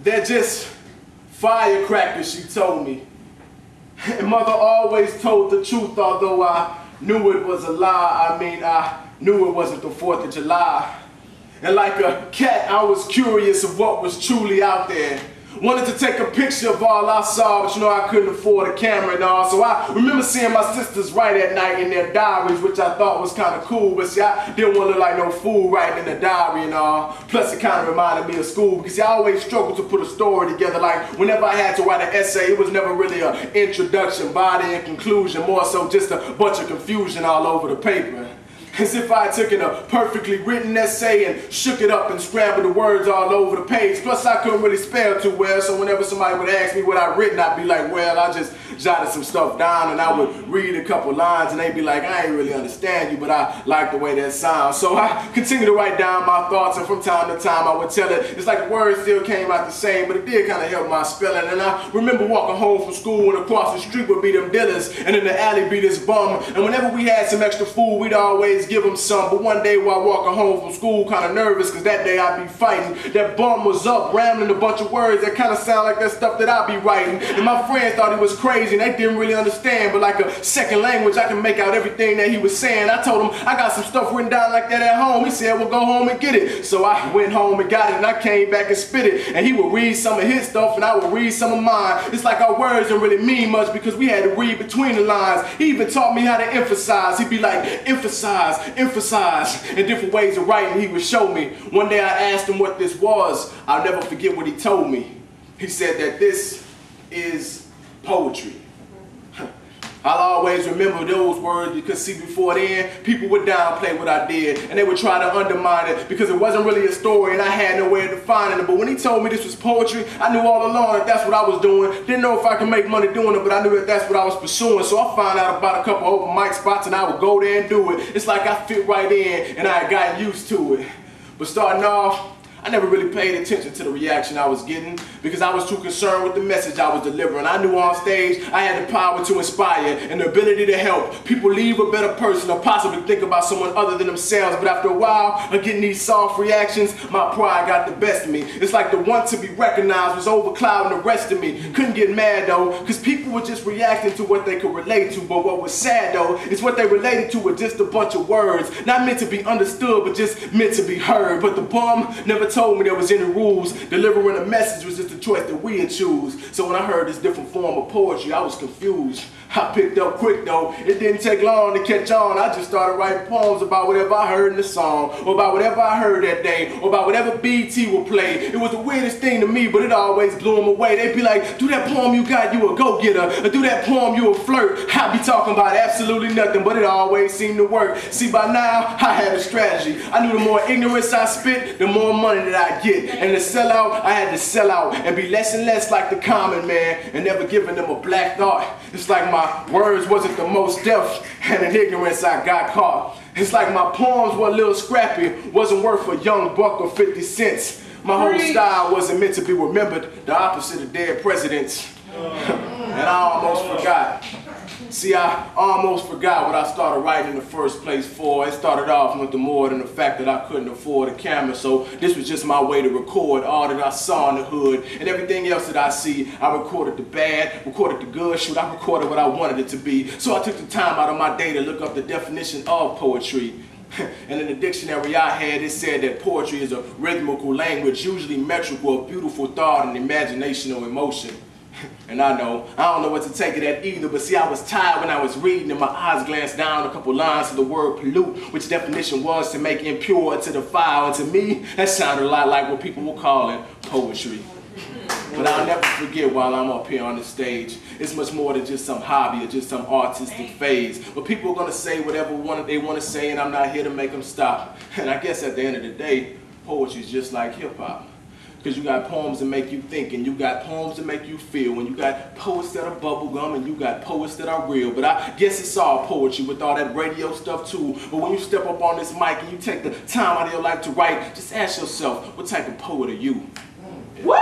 They're just firecrackers, she told me. And mother always told the truth, although I knew it was a lie. I mean, I knew it wasn't the 4th of July. And like a cat, I was curious of what was truly out there. Wanted to take a picture of all I saw, but you know I couldn't afford a camera and all. So I remember seeing my sisters write at night in their diaries, which I thought was kind of cool. But see, I didn't want to look like no fool writing in the diary and all. Plus, it kind of reminded me of school because see, I always struggled to put a story together. Like whenever I had to write an essay, it was never really an introduction, body, and conclusion. More so just a bunch of confusion all over the paper. As if I had taken a perfectly written essay and shook it up and scrambled the words all over the page. Plus, I couldn't really spell too well, so whenever somebody would ask me what I'd written, I'd be like, well, I just jotted some stuff down, and I would read a couple lines, and they'd be like, I ain't really understand you, but I like the way that sounds. So I continued to write down my thoughts, and from time to time, I would tell it. It's like the words still came out the same, but it did kind of help my spelling. And I remember walking home from school, and across the street would be them dealers, and in the alley be this bum. And whenever we had some extra food, we'd always give them some. But one day while walking home from school, kind of nervous because that day I'd be fighting, that bum was up rambling a bunch of words that kind of sound like that stuff that I'd be writing. And my friends thought he was crazy and they didn't really understand, but like a second language I can make out everything that he was saying. I told him I got some stuff written down like that at home. He said, well, go home and get it. So I went home and got it, and I came back and spit it, and he would read some of his stuff and I would read some of mine. It's like our words didn't really mean much because we had to read between the lines. He even taught me how to emphasize. He'd be like, emphasize, emphasize, and different ways of writing he would show me. One day I asked him what this was. I'll never forget what he told me. He said that this is poetry. I'll always remember those words because see, before then, people would downplay what I did and they would try to undermine it because it wasn't really a story and I had no way of defining it. But when he told me this was poetry, I knew all along that that's what I was doing. Didn't know if I could make money doing it, but I knew that that's what I was pursuing. So I found out about a couple open mic spots and I would go there and do it. It's like I fit right in and I had gotten used to it. But starting off, I never really paid attention to the reaction I was getting because I was too concerned with the message I was delivering. I knew on stage I had the power to inspire and the ability to help people leave a better person or possibly think about someone other than themselves. But after a while of getting these soft reactions, my pride got the best of me. It's like the want to be recognized was overclouding the rest of me. Couldn't get mad though because people were just reacting to what they could relate to. But what was sad though is what they related to were just a bunch of words, not meant to be understood but just meant to be heard. But the bum never told me there was any rules. Delivering a message was just a choice that we would choose. So when I heard this different form of poetry, I was confused. I picked up quick though. It didn't take long to catch on. I just started writing poems about whatever I heard in the song, or about whatever I heard that day, or about whatever BT would play. It was the weirdest thing to me, but it always blew them away. They'd be like, do that poem you got, you a go-getter, or do that poem, you a flirt. I'd be talking about absolutely nothing, but it always seemed to work. See, by now, I had a strategy. I knew the more ignorance I spit, the more money that I get. And to sell out, I had to sell out and be less and less like the common man and never giving them a black thought. It's like my words wasn't the most depth, and in ignorance I got caught. It's like my poems were a little scrappy, wasn't worth a young buck or 50 cents. My whole style wasn't meant to be remembered, the opposite of dead presidents. And I almost forgot. See, I almost forgot what I started writing in the first place for. It started off with more than the fact that I couldn't afford a camera, so this was just my way to record all that I saw in the hood, and everything else that I see. I recorded the bad, recorded the good, shoot, I recorded what I wanted it to be. So I took the time out of my day to look up the definition of poetry. And in the dictionary I had, it said that poetry is a rhythmical language, usually metrical of beautiful thought and imagination or emotion. And I don't know what to take it at either, but see, I was tired when I was reading and my eyes glanced down a couple lines to the word pollute, which definition was to make impure, to defile, and to me, that sounded a lot like what people were calling poetry. But I'll never forget while I'm up here on the stage, it's much more than just some hobby or just some artistic phase. But people are going to say whatever they want to say, and I'm not here to make them stop. And I guess at the end of the day, poetry is just like hip-hop. Because you got poems that make you think, and you got poems that make you feel, and you got poets that are bubblegum, and you got poets that are real. But I guess it's all poetry with all that radio stuff too. But when you step up on this mic and you take the time out of your life to write, just ask yourself, what type of poet are you? Woo!